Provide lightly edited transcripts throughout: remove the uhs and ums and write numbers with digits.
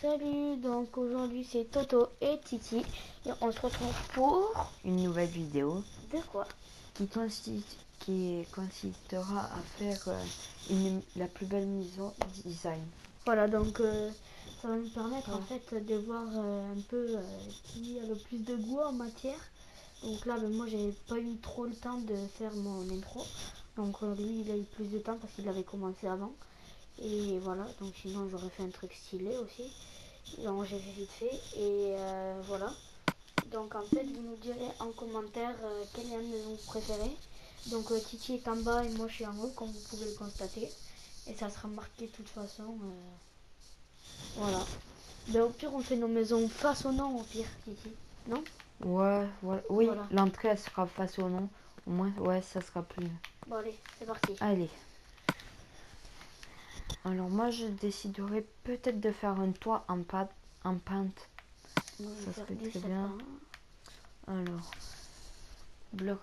Salut, donc aujourd'hui c'est Toto et Titi et on se retrouve pour une nouvelle vidéo de quoi? qui consistera à faire la plus belle maison design. Voilà, donc ça va nous permettre en fait de voir un peu qui a le plus de goût en matière. Donc là, moi j'ai pas eu trop le temps de faire mon intro, donc lui il a eu plus de temps parce qu'il avait commencé avant. Et voilà, donc sinon j'aurais fait un truc stylé aussi. Donc j'ai fait vite fait et voilà. Donc en fait, vous nous direz en commentaire quelle est la maison préférée. Donc Titi est en bas et moi je suis en haut, comme vous pouvez le constater. Et ça sera marqué de toute façon. Voilà. Ben, au pire, on fait nos maisons façonnant au pire, Titi. Non? Ouais, oui, Voilà. l'entrée elle sera face au nom. Au moins, ouais, ça sera plus. Bon allez, c'est parti. Allez. Alors moi, je déciderai peut-être de faire un toit en pente. Ça serait très bien. Alors, bloc.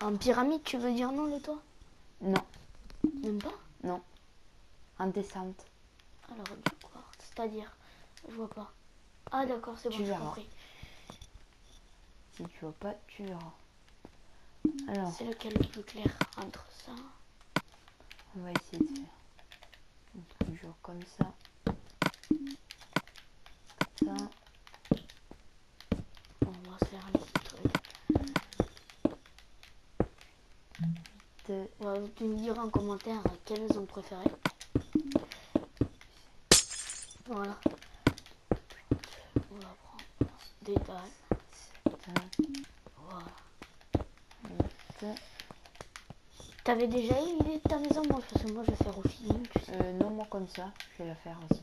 En pyramide, tu veux dire non le toit? Non, Même pas? non. En descente. Alors du coup, c'est-à-dire, je vois pas. Ah d'accord, c'est bon, Tu j'ai verras. compris. Si tu vois pas, tu verras. Alors, C'est lequel le plus clair entre ça? on va essayer de faire un truc genre comme ça. Ça. On va se faire un petit truc. Ouais, tu me diras en commentaire quelle maison vous préférez. Voilà. On va prendre des dalles. Voilà. T'avais déjà eu l'idée de ta maison, moi, parce que moi je vais faire au feeling, tu sais. Non, moi comme ça, je vais la faire aussi.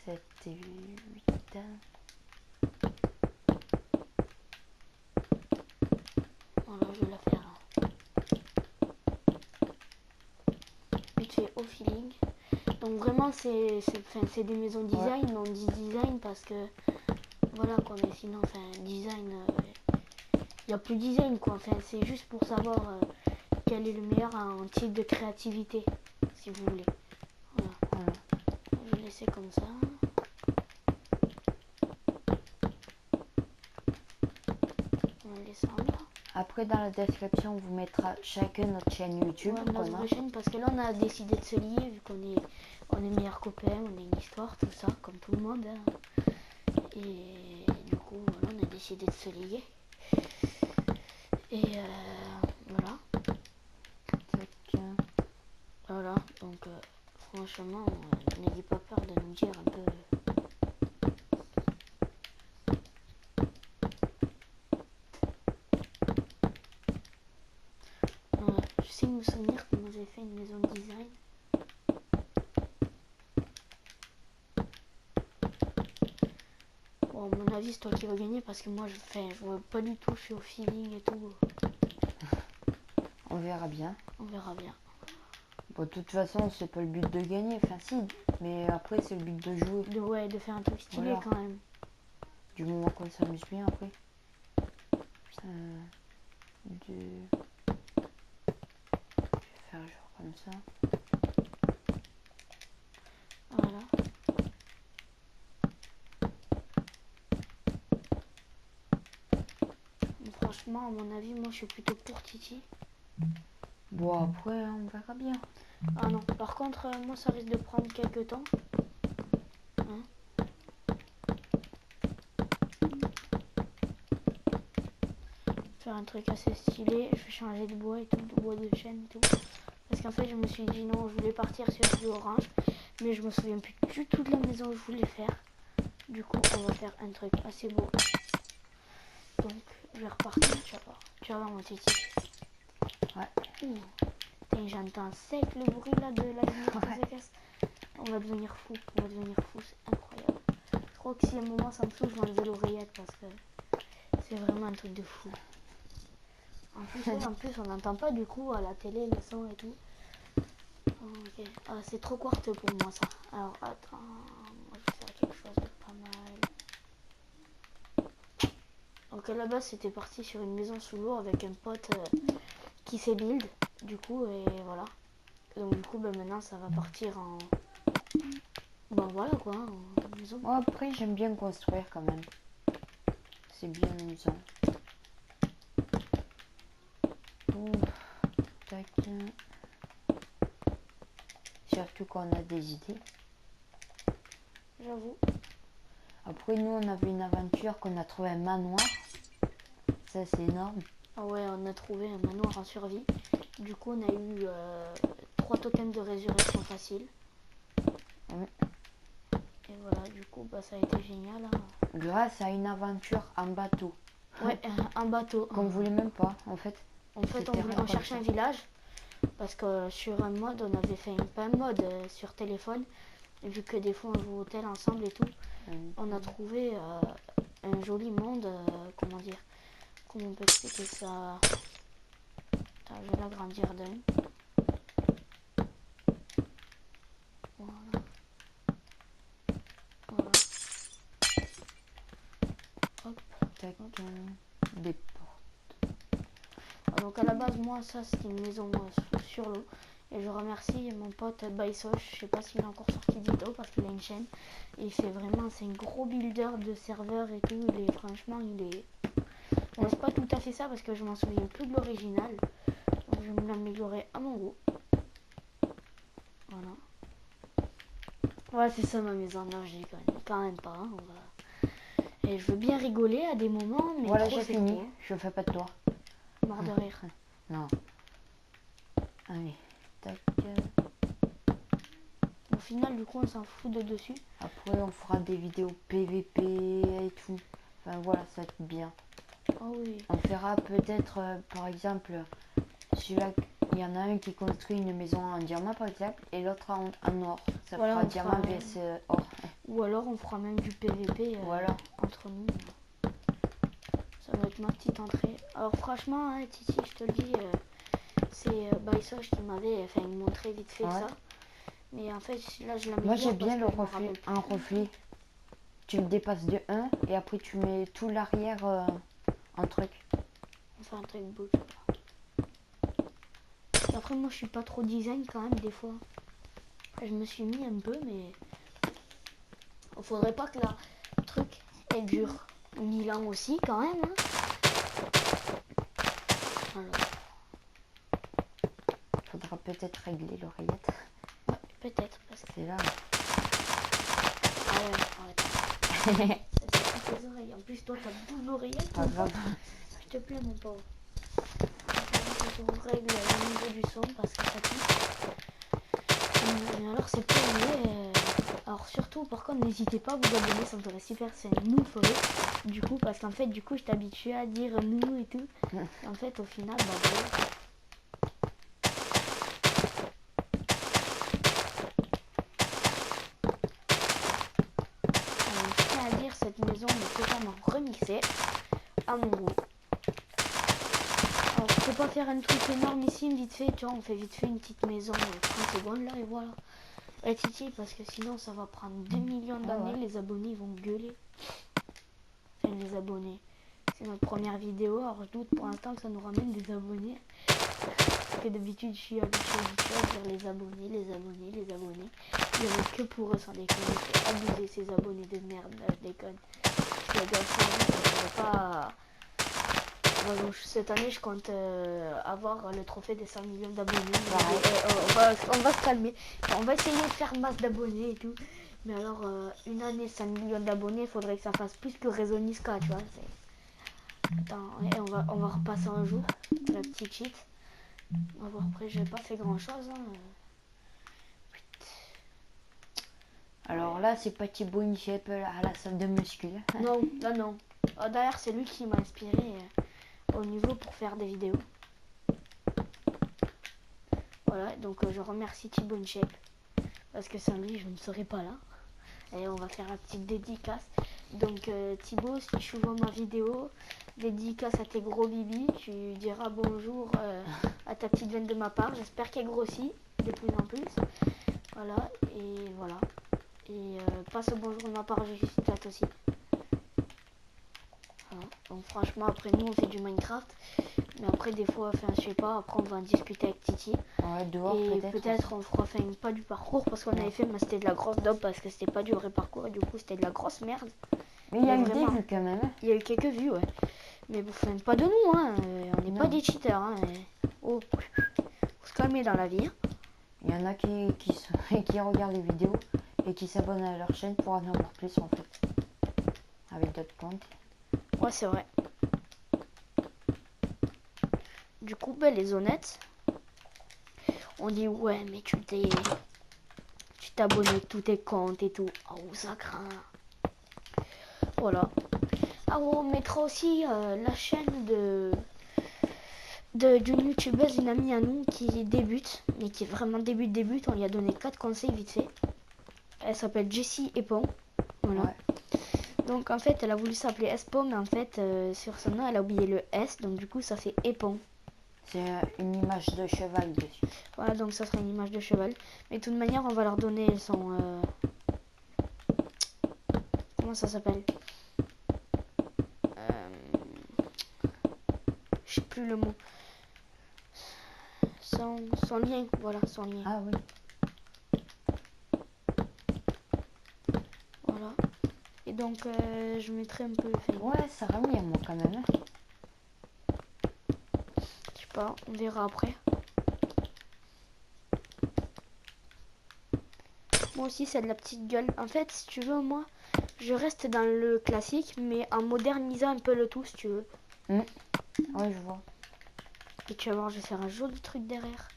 7 et 8. Voilà, je vais la faire vite fait au feeling. Donc vraiment c'est des maisons design, ouais. On dit design parce que voilà quoi, mais sinon design, il n'y a plus design quoi, c'est juste pour savoir quel est le meilleur en type de créativité, si vous voulez. Voilà. Je vais laisser comme ça. On va descendre. Après dans la description on vous mettra chacun notre chaîne YouTube. Ouais, notre vraie chaîne, parce que là on a décidé de se lier vu qu'on est meilleurs copains, on a une histoire, tout ça, comme tout le monde. Hein. Et du coup voilà, on a décidé de se lier. Et voilà. Voilà, donc franchement, n'ayez pas peur de nous dire un peu. J'essaie de me souvenir comment j'ai fait une maison de design. Bon, à mon avis, c'est toi qui vas gagner parce que moi, je vois pas du tout, je suis au feeling et tout. On verra bien. On verra bien. Bon, de toute façon, c'est pas le but de gagner, enfin si, mais après c'est le but de jouer. Ouais, de faire un truc stylé voilà. Quand même. Du moment qu'on s'amuse bien après. Je vais faire genre comme ça. Voilà. Franchement, à mon avis, moi je suis plutôt pour Titi. Bon, après, on verra bien. Ah non, par contre, moi ça risque de prendre quelques temps. Hein? Faire un truc assez stylé, je vais changer de bois et tout, de bois de chêne et tout. Parce qu'en fait, je me suis dit non, je voulais partir sur du orange, mais je me souviens plus du tout de la maison que je voulais faire. Du coup, on va faire un truc assez beau. Donc, je vais repartir, tu vas voir mon Titi. Ouais. J'entends sec le bruit là de la lumière qui se casse. On va devenir fou, c'est incroyable. Je crois que si à un moment ça me saoule, je vais enlever l'oreillette parce que c'est vraiment un truc de fou. En plus, on n'entend pas du coup à la télé le son et tout. Ok. Ah, c'est trop courte pour moi ça. Alors attends, moi je vais faire quelque chose de pas mal. Donc à la base c'était parti sur une maison sous l'eau avec un pote qui s'est build du coup et voilà. Donc du coup, bah, maintenant, ça va partir en... Bon, voilà quoi, en maison. Moi, après, j'aime bien construire quand même. C'est bien amusant. Ouf, tac. Surtout quand on a des idées. J'avoue. Après, nous, on avait une aventure qu'on a trouvé un manoir. Ça, c'est énorme. Ah ouais, on a trouvé un manoir en survie. Du coup, on a eu 3 tokens de résurrection facile. Ouais. Et voilà, du coup, bah, ça a été génial. Hein. Grâce à une aventure en bateau. Ouais, un bateau. Qu'on voulait même pas, en fait. On cherchait un village. Parce que sur un mode, on avait fait pas un mode sur téléphone. Et vu que des fois, on joue au tel ensemble et tout. On a trouvé un joli monde. Comment dire? Comment on peut expliquer ça? Attends, je vais l'agrandir d'un. Voilà. Voilà. Hop. Tac, des portes. Donc à la base, moi, ça c'était une maison sur l'eau. Et je remercie mon pote Baisoche. Je sais pas s'il a encore sorti vidéo parce qu'il a une chaîne. Et il fait vraiment, c'est un gros builder de serveurs et tout. Franchement, il est... Bon, c'est pas tout à fait ça parce que je m'en souviens plus de l'original. Donc je vais me l'améliorer à mon goût. Voilà. Ouais, c'est ça ma maison. Non, je déconne. Quand même pas. Hein, et je veux bien rigoler à des moments. Mais voilà, trop, j'ai fini. Trop. Je fais pas de toit. Mort de rire. Non. Allez. Tac. Au final, du coup, on s'en fout de dessus. Après, on fera des vidéos PVP et tout. Enfin, voilà, ça va être bien. Oh oui. On fera peut-être, par exemple, celui-là, il y en a un qui construit une maison en diamant, par exemple, et l'autre en or. Ça voilà, fera diamant vs or. Ou alors, on fera même du PVP voilà. entre nous. Ça va être ma petite entrée. Alors, franchement, hein, Titi, je te le dis, c'est Baisoche qui m'avait montré vite fait ça. Mais en fait, là, je l'améliore. Moi, j'ai bien le reflet, un reflet. Tu le dépasses de 1 et après, tu mets tout l'arrière en truc. On fait un truc beau. Après, moi, je suis pas trop design quand même, des fois. Je me suis mis un peu, mais il faudrait pas que la truc elle dure 1000 ans aussi, quand même. Hein. Alors. Faudra peut-être régler l'oreillette. Ouais, peut-être, parce que c'est là. Ah ouais, arrête. Ça tes oreilles. En plus, toi, t'as 12 oreillettes. Pas grave. S'il te plaît, mon pauvre. Je règle le niveau du son parce que ça pique. Alors, c'est pas vrai. Alors, surtout, par contre, n'hésitez pas à vous abonner, ça me ferait super. C'est nous, Forêt. Du coup, parce qu'en fait, du coup, je t'habitue à dire nous et tout. En fait, au final, bah, voilà. Cette maison est totalement remixée à mon goût. Alors je peux pas faire un truc énormissime vite fait, tu vois, on fait vite fait une petite maison 30 secondes là et voilà. Et Titi, parce que sinon ça va prendre 2 millions d'années, ouais. Les abonnés vont gueuler. Enfin les abonnés. C'est notre première vidéo, alors je doute pour l'instant que ça nous ramène des abonnés. Parce que d'habitude je suis habituée à dire les abonnés. Il n'y en a que pour eux sans déconner. C'est abusé ces abonnés de merde, là, je déconne. Je suis pas... Bon, cette année je compte avoir le trophée des 100 millions d'abonnés. On va se calmer. On va essayer de faire masse d'abonnés et tout. Mais alors une année 5 millions d'abonnés, il faudrait que ça fasse plus que Raisoniska, tu vois. Attends, et on va repasser un jour. La petite cheat. On va voir, après j'ai pas fait grand chose. Hein. Alors là, c'est pas Thibaut Inchep à la salle de muscu. Non, là non. D'ailleurs, c'est lui qui m'a inspiré au niveau pour faire des vidéos. Voilà, donc je remercie Thibaut Inchep. Parce que sans lui, je ne serais pas là. Et on va faire la petite dédicace. Donc Thibaut, si tu vois ma vidéo, dédicace à tes gros bibis. Tu diras bonjour à ta petite veine de ma part. J'espère qu'elle grossit de plus en plus. Voilà, et voilà. Et passe au bonjour de ma part, je suis Tat aussi. Voilà. Donc franchement, après nous, on fait du Minecraft. Mais après, des fois, enfin, je sais pas, après, on va en discuter avec Titi. Ouais, dehors Et peut-être. peut-être on fera, enfin, pas du parcours parce qu'on avait fait, mais c'était de la grosse dope parce que c'était pas du vrai parcours. Et du coup, c'était de la grosse merde. Mais il y a Mais eu des vraiment, vues quand même. il y a eu quelques vues, ouais. Mais bon, enfin, pas de nous, hein. On n'est pas Non. des cheaters, hein. Oh, faut se calmer dans la vie. Il y en a qui regardent les vidéos et qui s'abonnent à leur chaîne pour en avoir plus en fait. Avec d'autres comptes. Ouais, c'est vrai. Du coup, ben, les honnêtes, on dit ouais, mais tu t'es abonné avec tous tes comptes et tout. Oh, ça craint. Voilà. Ah, on mettra aussi la chaîne d'une youtubeuse, une amie à nous qui débute, mais qui est vraiment débute. On lui a donné 4 conseils vite fait. Elle s'appelle Jessie Epon. Voilà. Ouais. Donc en fait, elle a voulu s'appeler Espon, mais en fait, sur son nom, elle a oublié le S, donc du coup, ça fait Epon. C'est une image de cheval dessus. Voilà, donc ça sera une image de cheval. Mais de toute manière, on va leur donner son... Comment ça s'appelle? Je sais plus le mot. Son lien, voilà, son lien. Ah oui. Voilà. Et donc, je mettrai un peu... Ouais, ça remet à moi quand même. Je sais pas, on verra après. Moi aussi, c'est de la petite gueule. En fait, si tu veux, moi, je reste dans le classique, mais en modernisant un peu le tout, si tu veux. Ouais, je vois. Et tu vas voir, je vais faire un joli truc derrière.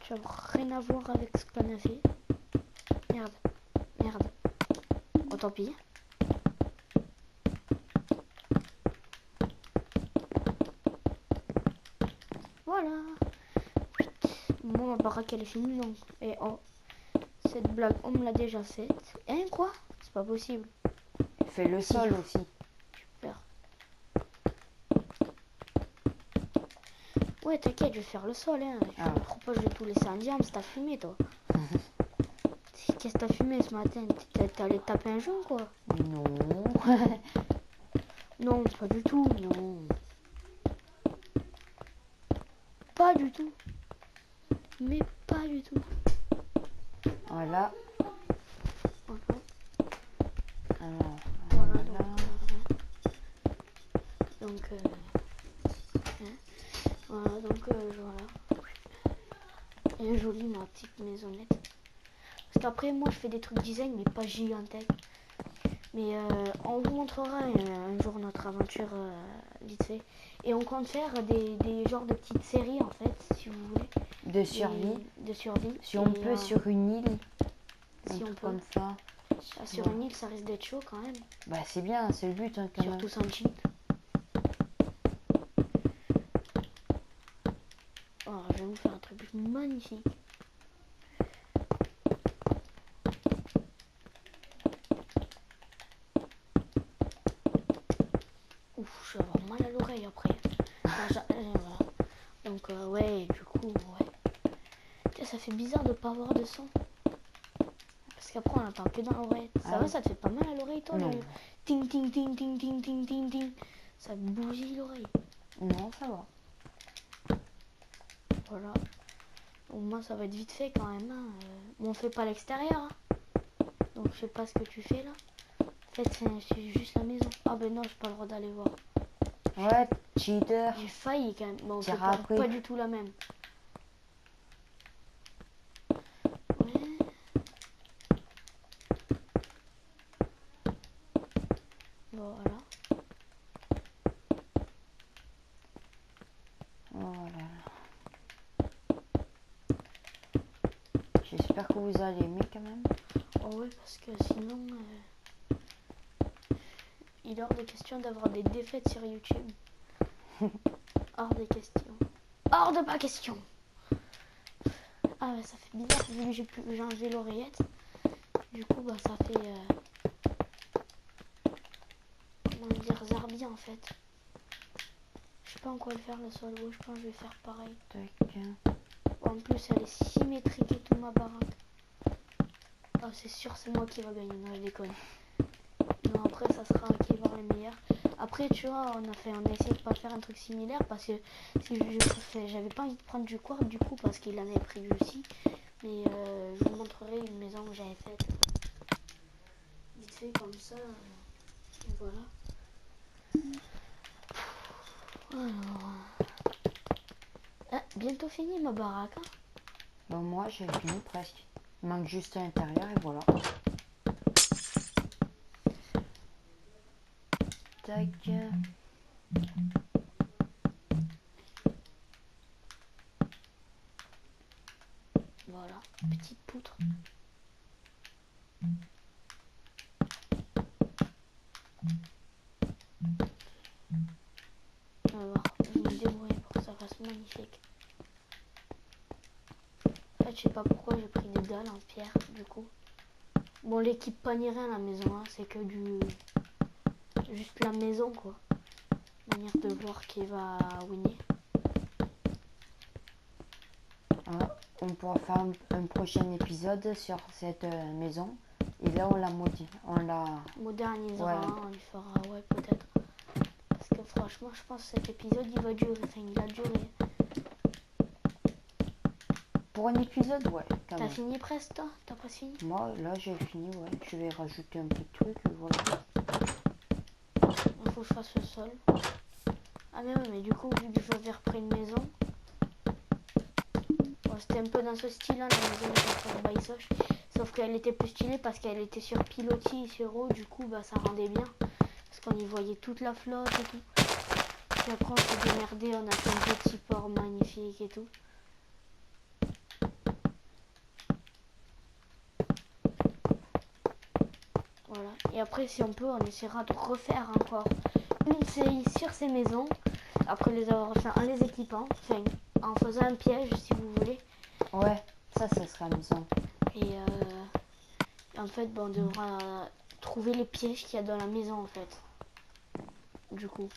Tu vas voir, rien à voir avec ce qu'on a fait. Merde. Oh, tant pis. Voilà. Bon, ma baraque, elle est finie, donc. Et oh, cette blague, on me l'a déjà faite. Hein, quoi? C'est pas possible. Fais le sol aussi. Super. Ouais, t'inquiète, je vais faire le sol, hein. Je me propose de tout laisser en diamant, t'as fumé, toi. Qu'est-ce que t'as fumé ce matin? T'es allé taper un joint, quoi? Non. Non, pas du tout, non. Pas du tout. Mais pas du tout. Voilà. Voilà. Alors, Voilà, voilà. donc voilà, donc voilà. Et jolie ma petite maisonnette. Parce qu'après, moi, je fais des trucs design, mais pas gigantesques. Mais on vous montrera un jour notre aventure vite fait. Et on compte faire des genres de petites séries, en fait, si vous voulez. De survie. De survie. Si on peut sur une île. Si on peut. Comme ça. Sur une île, ça risque d'être chaud quand même. Bah c'est bien, c'est le but hein, quand Surtout même. sans cheat. Oh, je vais vous faire un truc magnifique. Ouf, je vais avoir mal à l'oreille après. Voilà. Donc ouais, du coup, ouais. Tiens, ça fait bizarre de pas avoir de son. Parce qu'après on entend que dans l'oreille. Ça va, ça te fait pas mal à l'oreille toi? Non. Le ting ting ting ting ting ting ting ting. Ça bousille l'oreille. Non, ça va. Voilà. Au moins ça va être vite fait quand même. Hein. Bon, on fait pas l'extérieur. Hein. Donc je sais pas ce que tu fais là. En fait c'est juste la maison. Ah ben non, j'ai pas le droit d'aller voir. Ouais, cheater. J'ai failli quand même. Bon, c'est T'iras après. pas du tout la même. Ouais. Voilà. Voilà. J'espère que vous allez aimer quand même. Oh ouais, parce que sinon, il est hors de question d'avoir des défaites sur YouTube. Hors de question. Hors de ma question. Ah ouais, ça fait bizarre vu que j'ai enlevé l'oreillette. Du coup, bah ça fait... comment dire, zarbi en fait. Je sais pas en quoi le faire le sol. Ouais, je pense que je vais faire pareil. Tac. En plus, elle est symétrique et tout ma baraque. Ah, c'est sûr, c'est moi qui va gagner. Non, je déconne. Non, après, ça sera qui va voir les meilleurs. Après, tu vois, on a essayé de pas faire un truc similaire parce que si j'avais pas envie de prendre du quartz du coup parce qu'il en avait pris lui aussi. Mais je vous montrerai une maison que j'avais faite. Vite fait comme ça. Et voilà. Alors. Ah, bientôt fini ma baraque. Hein. Bon, moi j'ai fini presque. Il manque juste à l'intérieur et voilà. Tac. Voilà, petite poutre. On va voir, je vais me débrouiller pour que ça fasse magnifique. En fait, je sais pas pourquoi j'ai pris des dalles en pierre, du coup. Bon, l'équipe pas ni rien la maison, hein, c'est que du... Juste la maison, quoi. Manière de voir qui va winner. On pourra faire un prochain épisode sur cette maison. Et là, on l'a maudit. On l'a modernisera, ouais. On lui fera, ouais, peut-être. Parce que franchement, je pense que cet épisode, il va durer. Enfin, il a duré. Pour un épisode, ouais. T'as fini presque, toi? T'as pas fini? Moi, là, j'ai fini, ouais. Je vais rajouter un petit truc, voilà. Il faut que je fasse le sol. Ah mais oui, mais du coup, vu que je vais repris une maison... Bon, c'était un peu dans ce style, hein, la maison de Jean-François Baïsoche. Sauf qu'elle était plus stylée parce qu'elle était sur pilotis et sur eau. Du coup, bah, ça rendait bien. Parce qu'on y voyait toute la flotte et tout. Puis après, on s'est démerdé. On a fait un petit port magnifique et tout. Voilà. Et après, si on peut, on essaiera de refaire encore une série sur ces maisons. Après les avoir refait en les équipant. Enfin, en faisant un piège, si vous voulez. Ouais, ça serait amusant. Et en fait, bon, on devra trouver les pièges qu'il y a dans la maison, en fait. Du coup.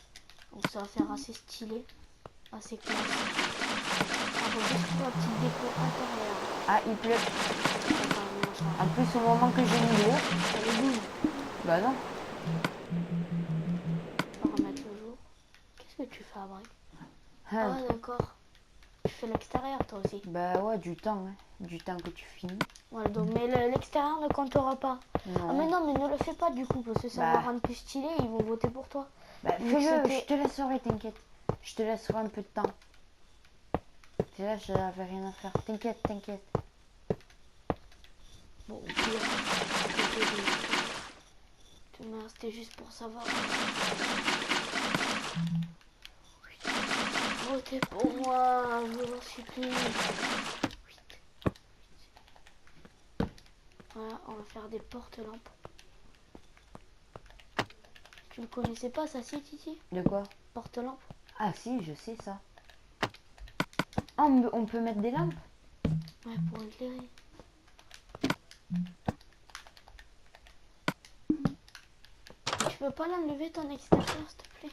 Donc ça va faire assez stylé. Assez classe. On va juste faire une petite déco intérieure. Ah, il pleut. En plus, au moment que j'ai mis l'eau. Elle est boule. Bah non. On va remettre le jour. Qu'est-ce que tu fais, Abric? Ah, d'accord. Tu fais l'extérieur, toi aussi. Bah ouais, du temps, hein. Du temps que tu finis. Voilà, donc, mais l'extérieur ne comptera pas. Non. Ah mais non, mais ne le fais pas du coup, parce que ça va rendre plus stylé, ils vont voter pour toi. Bah fais-le, je te laisserai, t'inquiète. Je te laisserai un peu de temps. C'est là, je n'avais rien à faire. T'inquiète, t'inquiète. Bon, c'était juste pour savoir. Votez pour moi, je vous en supplie. Voilà, on va faire des porte-lampes. Tu ne connaissais pas ça, si, Titi? De quoi? Porte-lampe. Ah si, je sais ça. Ah, on peut mettre des lampes? Ouais, pour éclairer. Tu peux pas l'enlever ton extérieur, s'il te plaît?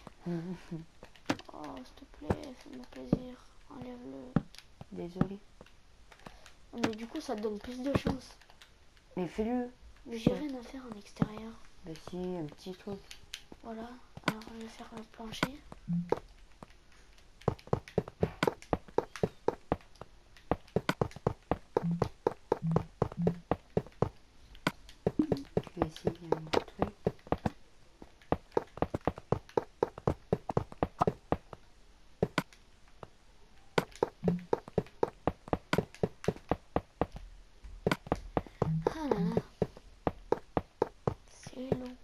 Oh, s'il te plaît, fais-moi plaisir. Enlève-le. Désolé. Mais du coup, ça te donne plus de chance. Mais fais-le. Mais j'ai rien à faire en extérieur. Bah si, un petit truc. Voilà, alors je vais faire le plancher. Je vais essayer un autre truc. Ah là là. C'est long.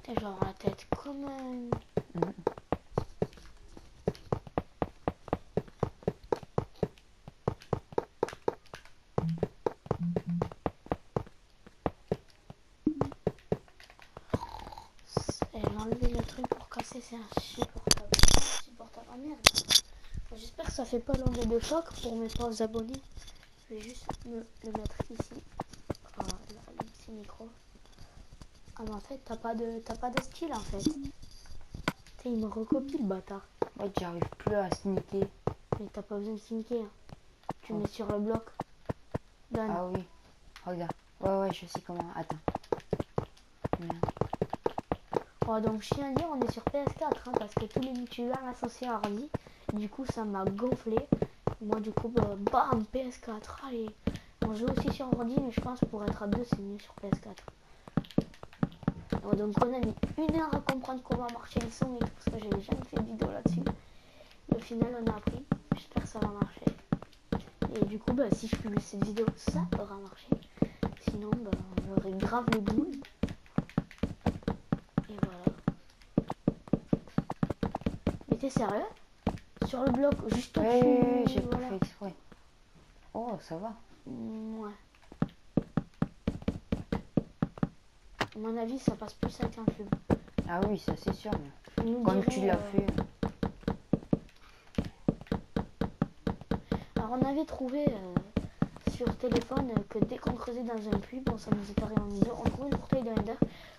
Et je vais avoir la tête comme un... Et j'ai enlevé le truc pour casser, c'est insupportable. Insupportable. Oh merde. J'espère que ça fait pas l'onde de choc pour mes pauvres abonnés. Je vais juste me le mettre ici. Voilà, le petit micro. Ah mais en fait, t'as pas de style en fait. Il me recopie le bâtard. Ouais, j'arrive plus à sneaker. Mais t'as pas besoin de sneaker. Tu mets sur le bloc. Done. Ah oui. Regarde. Ouais, je sais comment. Attends. Merde. Bon, donc je tiens à dire, on est sur PS4 hein, parce que tous les youtubeurs associés à ordi, du coup ça m'a gonflé. Moi du coup bam PS4, allez. On joue aussi sur ordi mais je pense pour être à deux c'est mieux sur PS4. Bon, donc on a mis 1 heure à comprendre comment marcher le son et tout parce que j'ai jamais fait de vidéo là-dessus. Et au final on a appris, j'espère que ça va marcher. Et du coup si je publie cette vidéo ça aura marché. Sinon j'aurai grave les boules. Et voilà. Mais t'es sérieux? Sur le bloc, juste au-dessus. Ouais, j'ai pas voilà. fait exprès. Oh, ça va. Ouais. À mon avis, ça passe plus avec un fume. Ah oui, ça c'est sûr. Mais Nous comme dirait, tu l'as fait. Alors, on avait trouvé sur téléphone que dès qu'on creusait dans un puits, bon, ça nous est arrivé en vidéo, on trouvait une bouteille de Ender.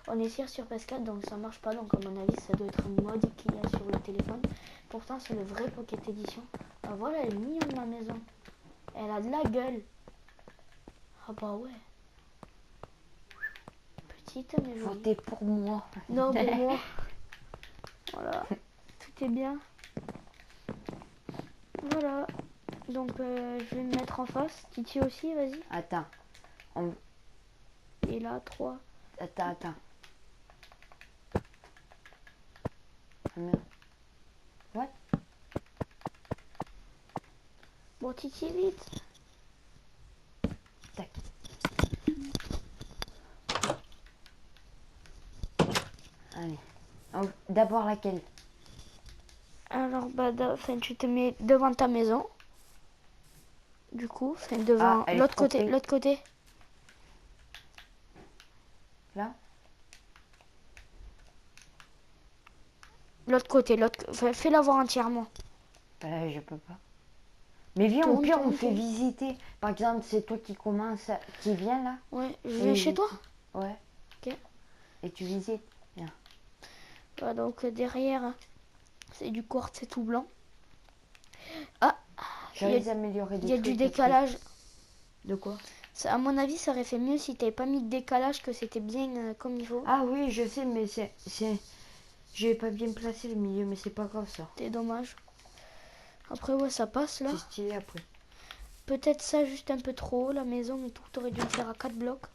On est sur PS4, donc ça marche pas. Donc, à mon avis, ça doit être un mod qu'il y a sur le téléphone. Pourtant, c'est le vrai Pocket Edition. Ah, voilà, elle est mignonne, ma maison. Elle a de la gueule. Ah, bah ouais. Petite, mais jolie. Votez pour moi. Non, pour moi. Voilà. Tout est bien. Voilà. Donc, je vais me mettre en face. Titi aussi, vas-y. Attends. Et là, 3. Attends. Ah, merde. Ouais. Bon, Titi, vite. Tac. Allez. D'abord laquelle? Alors, tu te mets devant ta maison. Du coup, devant l'autre côté. L'autre côté. Là? L'autre côté. Fais-la voir entièrement. Je peux pas. Mais viens, au pire, on fait visiter. Par exemple, c'est toi qui commence, qui viens là. Ouais, je viens chez toi. Ouais. Ok. Et tu visites. Viens. Voilà, donc derrière, c'est du quartz, c'est tout blanc. Ah, j'allais améliorer des trucs. Il y a du décalage. De quoi? Ça, à mon avis, ça aurait fait mieux si t'avais pas mis de décalage, que c'était bien comme il faut. Ah oui, je sais, mais j'ai pas bien placé le milieu, mais c'est pas grave ça. C'est dommage. Après, ouais, ça passe là. C'est stylé après. Peut-être ça juste un peu trop haut, la maison et tout. T'aurais dû le faire à 4 blocs.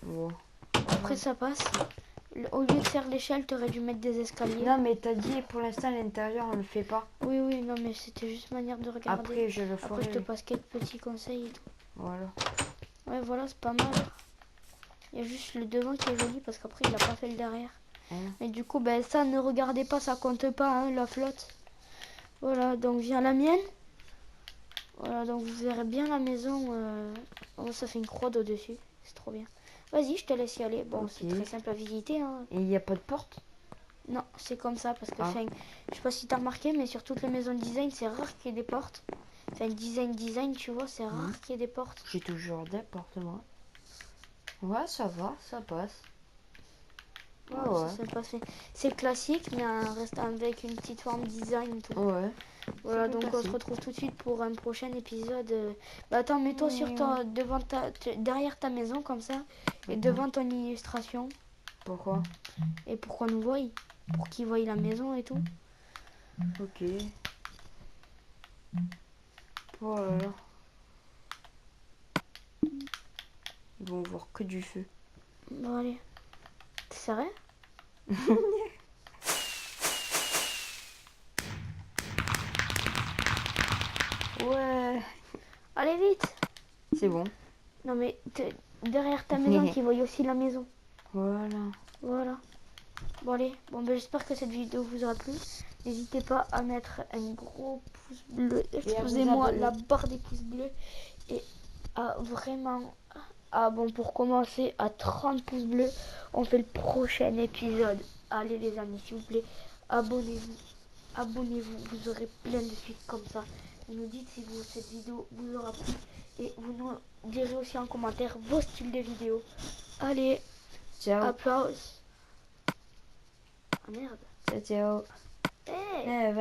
Bon. Après, ça passe. Au lieu de faire l'échelle, t'aurais dû mettre des escaliers. Non, mais t'as dit pour l'instant, à l'intérieur, on le fait pas. Oui, non, mais c'était juste manière de regarder. Après, je le ferai. Après, je te passe quelques petits conseils et tout. Voilà. Ouais, voilà, c'est pas mal. Il y a juste le devant qui est joli parce qu'après, il a pas fait le derrière. Et du coup, ça, ne regardez pas, ça compte pas, hein, la flotte. Voilà, donc vient la mienne. Voilà, donc vous verrez bien la maison. Oh, ça fait une croix au-dessus. C'est trop bien. Vas-y, je te laisse y aller. Bon, c'est très simple à visiter. Hein. Et il n'y a pas de porte? Non, c'est comme ça parce que je sais pas si tu as remarqué, mais sur toutes les maisons de design, c'est rare qu'il y ait des portes. Enfin, design, tu vois, c'est rare qu'il y ait des portes. J'ai toujours des portes, moi. Ouais, ça va, ça passe. Ouais. C'est classique, mais reste avec une petite forme design. Tout. Ouais. Voilà, donc on se retrouve tout de suite pour un prochain épisode. Attends, mets-toi derrière ta maison comme ça, et devant ton illustration. Pourquoi? Et pour qu'on nous voie, pour qu'ils voient la maison et tout. Ok. Voilà. Ils vont voir que du feu. Bon, allez. T'es sérieux? Ouais. Allez, vite. C'est bon. Non, mais derrière ta maison, qu'ils voient aussi la maison. Voilà. Bon, allez. J'espère que cette vidéo vous aura plu. N'hésitez pas à mettre un gros pouce bleu. Excusez-moi, la barre des pouces bleus. Et à vraiment... pour commencer, à 30 pouces bleus, on fait le prochain épisode. Allez les amis, s'il vous plaît, abonnez-vous, vous aurez plein de suites comme ça. Vous nous dites si cette vidéo vous aura plu et vous nous direz aussi en commentaire vos styles de vidéos. Allez, ciao. Applause. Ah merde. Ciao. Hey.